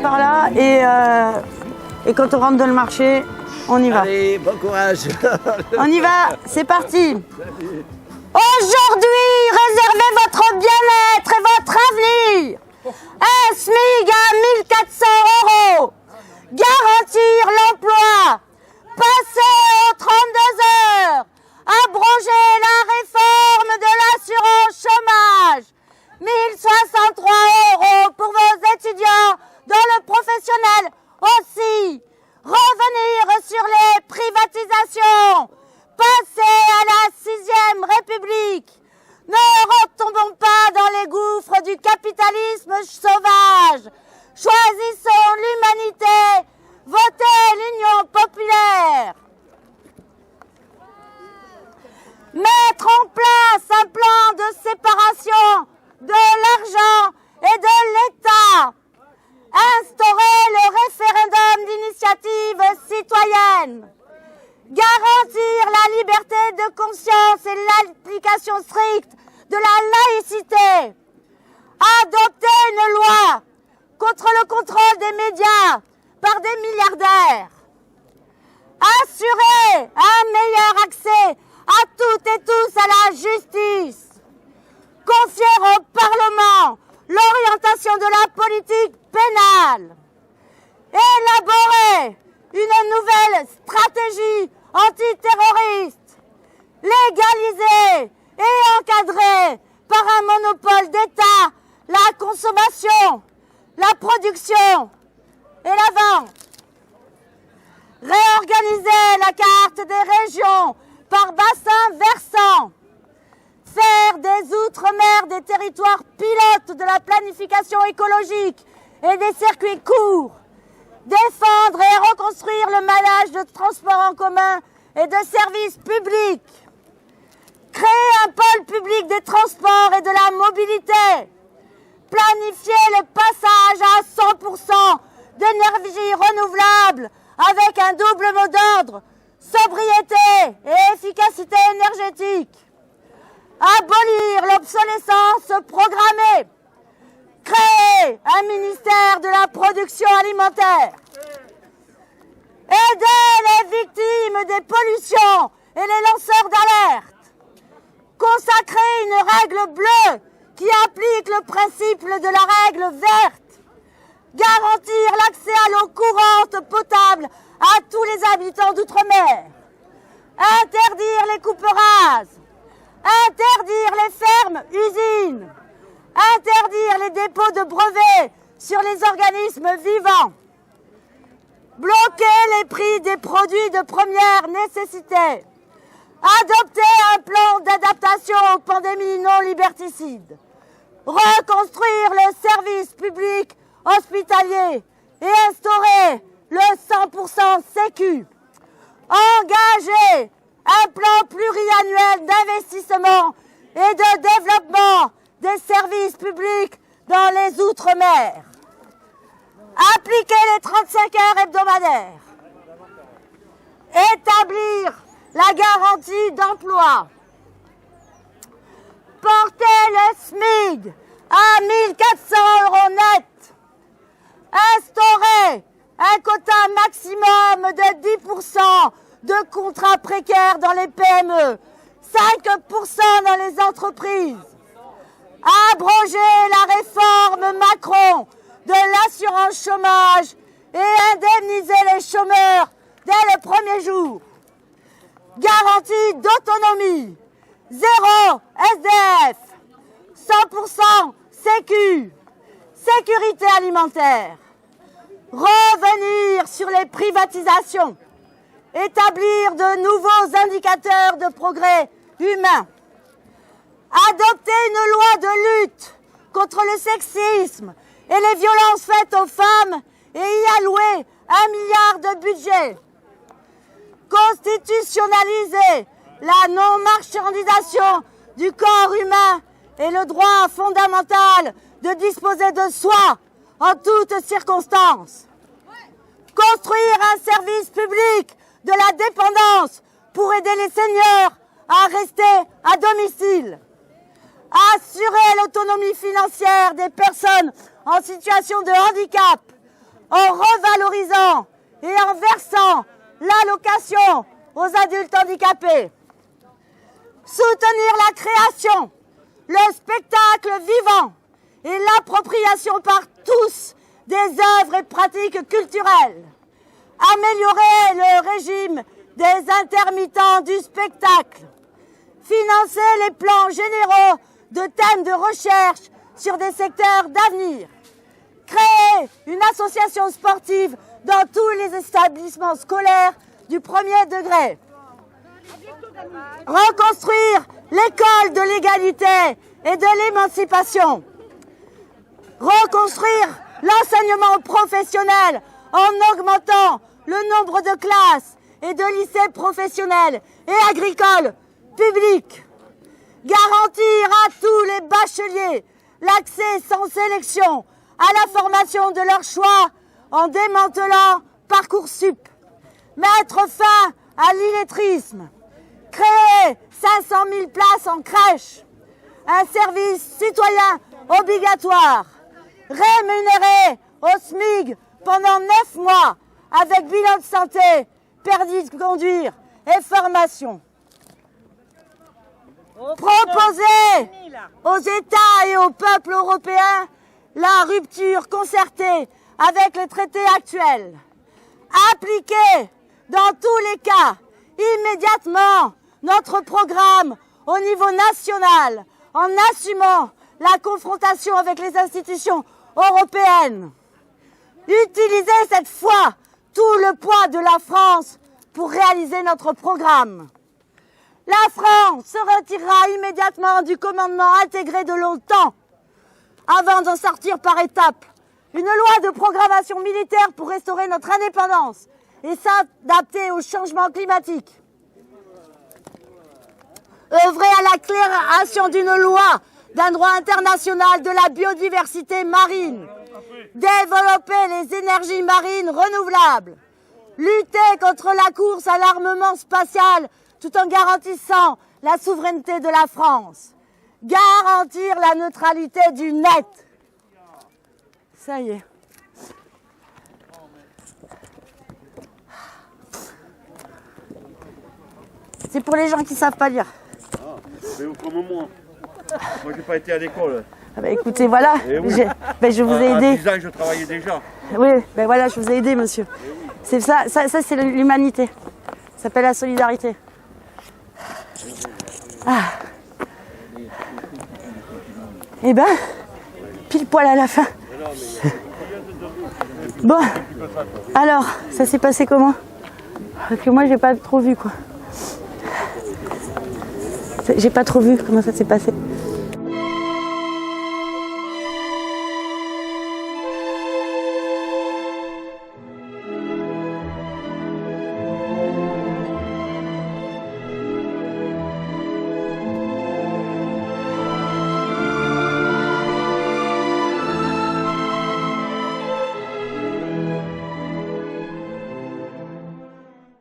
par là et quand on rentre dans le marché, on y va. Allez, bon courage. On y va, c'est parti. Aujourd'hui, réservez votre bien-être et votre avenir. Un SMIC à 1 400 €. Garantir l'emploi. Passer aux 32 heures. Abroger la réforme de l'assurance chômage. 1 063 € pour vos étudiants dans le professionnel aussi. Revenir sur les privatisations. Passer à la 6e République. Ne retombons pas dans les gouffres du capitalisme sauvage. Choisissons l'humanité. Votez l'Union populaire. Mettre en place un plan de séparation de l'argent et de l'État. Instaurer le référendum d'initiative citoyenne. Garantir la liberté de conscience et l'application stricte de la laïcité. Adopter une loi contre le contrôle des médias par des milliardaires. Assurer un meilleur accès à toutes et tous à la justice. Confier au Parlement l'orientation de la politique pénale. Élaborer une nouvelle stratégie antiterroriste. Légaliser et encadrer par un monopole d'État la consommation, la production et la vente. Réorganiser la carte des régions par bassin versant. Faire des outre-mer des territoires pilotes de la planification écologique et des circuits courts. Défendre et reconstruire le maillage de transports en commun et de services publics. Créer un pôle public des transports et de la mobilité. Planifier le passage à 100% d'énergie renouvelable avec un double mot d'ordre, sobriété et efficacité énergétique. Abolir l'obsolescence programmée. Créer un ministère de la production alimentaire. Aider les victimes des pollutions et les lanceurs d'alerte. Consacrer une règle bleue qui applique le principe de la règle verte. Garantir l'accès à l'eau courante potable à tous les habitants d'outre-mer. Interdire les coupes rases. Interdire les fermes-usines. Interdire les dépôts de brevets sur les organismes vivants. Bloquer les prix des produits de première nécessité. Adopter un plan d'adaptation aux pandémies non liberticides. Reconstruire le service public hospitalier et instaurer le 100% sécu. Engager un plan pluriannuel d'investissement et de développement des services publics dans les outre-mer. Appliquer les 35 heures hebdomadaires. Établir la garantie d'emploi. Porter le SMIC à 1 400 € net. Instaurer un quota maximum de 10% de contrats précaires dans les PME, 5% dans les entreprises. Abroger la réforme Macron de l'assurance chômage et indemniser les chômeurs dès le premier jour. Garantie d'autonomie, 0 SDF, 100% Sécu, sécurité alimentaire. Revenir sur les privatisations, établir de nouveaux indicateurs de progrès humain. Adopter une loi de lutte contre le sexisme et les violences faites aux femmes et y allouer 1 milliard de budget. Constitutionnaliser la non-marchandisation du corps humain et le droit fondamental de disposer de soi en toutes circonstances. Construire un service public de la dépendance pour aider les seniors à rester à domicile. Assurer l'autonomie financière des personnes en situation de handicap en revalorisant et en versant l'allocation aux adultes handicapés. Soutenir la création, le spectacle vivant et l'appropriation par tous des œuvres et pratiques culturelles. Améliorer le régime des intermittents du spectacle. Financer les plans généraux de thèmes de recherche sur des secteurs d'avenir. Créer une association sportive dans tous les établissements scolaires du premier degré. Reconstruire l'école de l'égalité et de l'émancipation. Reconstruire l'enseignement professionnel en augmentant le nombre de classes et de lycées professionnels et agricoles publics. Garantir à tous les bacheliers l'accès sans sélection à la formation de leur choix en démantelant Parcoursup. Mettre fin à l'illettrisme. Créer 500 000 places en crèche. Un service citoyen obligatoire. Rémunéré au SMIC pendant 9 mois avec bilan de santé, permis de conduire et formation. Proposer aux États et aux peuples européens la rupture concertée avec les traités actuels. Appliquer dans tous les cas immédiatement notre programme au niveau national en assumant la confrontation avec les institutions européennes. Utiliser cette fois tout le poids de la France pour réaliser notre programme. La France se retirera immédiatement du commandement intégré de l'OTAN avant d'en sortir par étapes. Une loi de programmation militaire pour restaurer notre indépendance et s'adapter au changement climatique. Œuvrer à la création d'une loi d'un droit international de la biodiversité marine. Développer les énergies marines renouvelables. Lutter contre la course à l'armement spatial tout en garantissant la souveraineté de la France. Garantir la neutralité du net. Ça y est. C'est pour les gens qui ne savent pas lire. Ah, mais comme moi. Moi, j'ai pas été à l'école. Ah bah écoutez, voilà, oui. Je vous ai aidé. À 10 ans, je travaillais déjà. Oui, ben voilà, je vous ai aidé, monsieur. C'est ça c'est l'humanité. Ça s'appelle la solidarité. Ah. Eh ben, pile poil à la fin. Bon, alors, ça s'est passé comment? Parce que moi, j'ai pas trop vu, quoi. J'ai pas trop vu comment ça s'est passé.